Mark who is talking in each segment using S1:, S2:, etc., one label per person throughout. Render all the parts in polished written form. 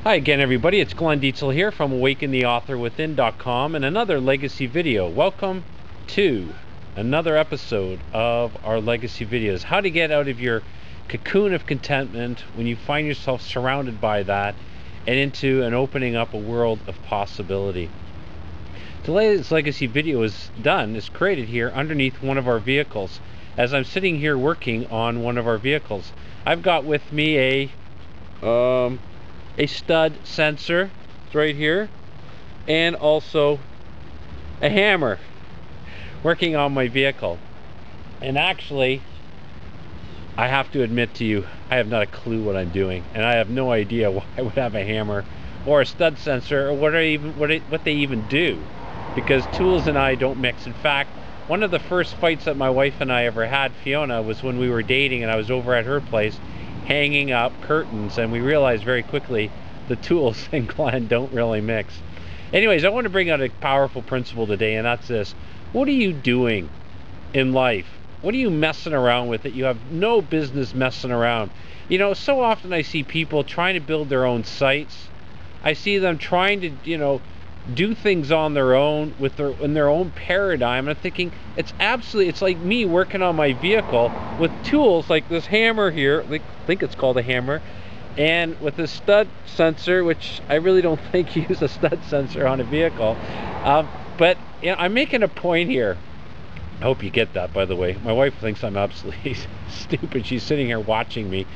S1: Hi again, everybody. It's Dietzel here from awakentheauthorwithin.com and another legacy video. Welcome to another episode of our legacy videos. How to get out of your cocoon of contentment when you find yourself surrounded by that and into an opening up a world of possibility. Today's legacy video is created here underneath one of our vehicles. As I'm sitting here working on one of our vehicles, I've got with me a stud sensor. It's right here, and also a hammer working on my vehicle. And actually, I have to admit to you, I have not a clue what I'm doing, and I have no idea why I would have a hammer or a stud sensor or what they even do, because tools and I don't mix. In fact, one of the first fights that my wife and I ever had, Fiona, was when we were dating and I was over at her place hanging up curtains, and we realized very quickly the tools and Glenn don't really mix. Anyways, I want to bring out a powerful principle today, and that's this. What are you doing in life? What are you messing around with that you have no business messing around? You know, so often I see people trying to build their own sites. I see them trying to, do things on their own in their own paradigm. And I'm thinking, it's like me working on my vehicle with tools like this hammer here. I think it's called a hammer, and with this stud sensor, which I really don't think you use a stud sensor on a vehicle. But I'm making a point here. I hope you get that, by the way. My wife thinks I'm absolutely stupid. She's sitting here watching me.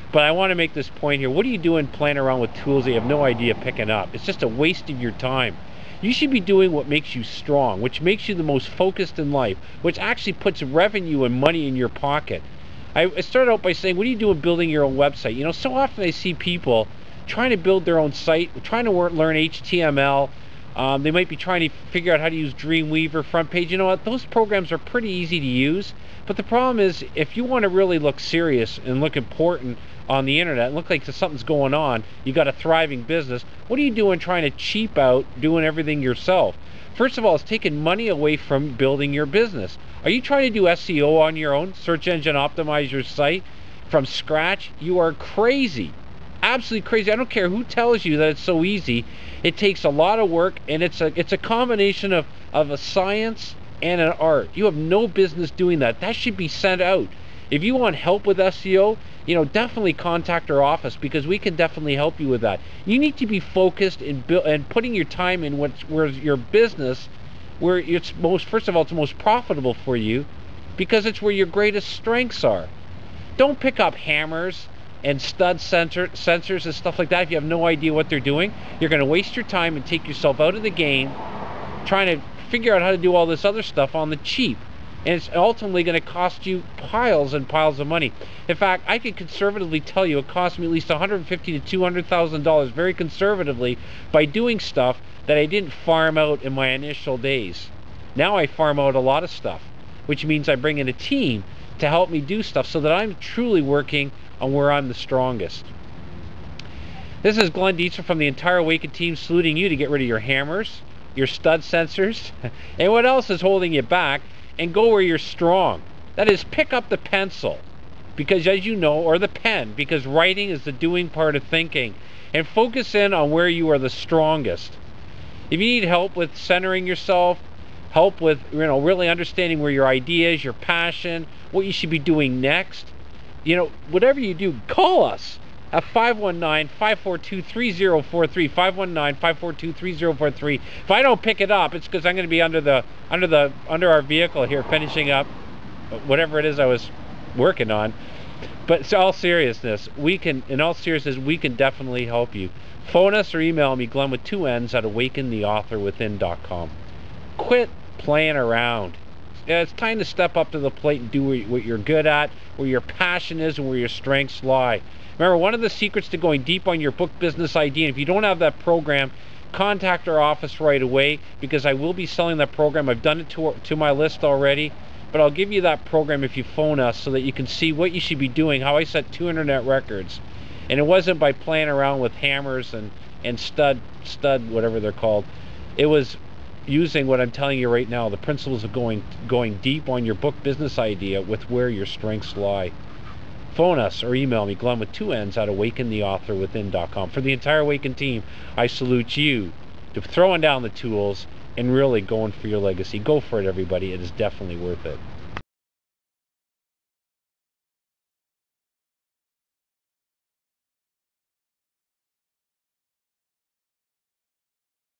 S1: But I want to make this point here. What are you doing playing around with tools that you have no idea picking up? It's just a waste of your time. You should be doing what makes you strong, which makes you the most focused in life, which actually puts revenue and money in your pocket. I started out by saying, what are you doing building your own website? So often I see people trying to build their own site, trying to learn HTML. They might be trying to figure out how to use Dreamweaver, front page. You know what? Those programs are pretty easy to use. But the problem is, if you want to really look serious and look important on the internet and look like something's going on, you got a thriving business, what are you doing trying to cheap out doing everything yourself? First of all, it's taking money away from building your business. Are you trying to do SEO on your own, search engine optimize your site from scratch? You are crazy. Absolutely crazy. I don't care who tells you that it's so easy. It takes a lot of work, and it's a combination of a science and an art. You have no business doing that. That should be sent out. If you want help with SEO, definitely contact our office, because we can definitely help you with that. You need to be focused and putting your time in where your business, where it's first of all, it's most profitable for you, because it's where your greatest strengths are. Don't pick up hammers and stud sensors and stuff like that if you have no idea what they're doing. You're going to waste your time and take yourself out of the game trying to figure out how to do all this other stuff on the cheap. And it's ultimately going to cost you piles and piles of money. In fact, I could conservatively tell you it cost me at least $150,000 to $200,000, very conservatively, by doing stuff that I didn't farm out in my initial days. Now I farm out a lot of stuff, which means I bring in a team to help me do stuff so that I'm truly working on where I'm the strongest. This is Glenn Dietzel from the entire Awaken team, saluting you to get rid of your hammers, your stud sensors, and what else is holding you back, and go where you're strong. That is, pick up the pencil, because as you know, or the pen, because writing is the doing part of thinking, and focus in on where you are the strongest. If you need help with centering yourself, help with really understanding where your ideas, your passion, what you should be doing next, whatever you do, call us at 519-542-3043, 519-542-3043. If I don't pick it up, it's because I'm going to be under our vehicle here finishing up whatever it is I was working on. But in all seriousness, we can definitely help you. Phone us or email me, Glenn with 2 N's, at awakentheauthorwithin.com. Quit playing around. It's time to step up to the plate and do what you're good at, where your passion is, and where your strengths lie. Remember, one of the secrets to going deep on your book business idea, and if you don't have that program, contact our office right away, because I will be selling that program. I've done it to my list already, but I'll give you that program if you phone us, so that you can see what you should be doing, how I set 2 internet records. And it wasn't by playing around with hammers and stud whatever they're called. It was using what I'm telling you right now, the principles of going deep on your book business idea with where your strengths lie. phone us or email me, Glenn with 2 N's at awakentheauthorwithin.com. For the entire Awaken team, I salute you to throwing down the tools and really going for your legacy. Go for it, everybody. It is definitely worth it.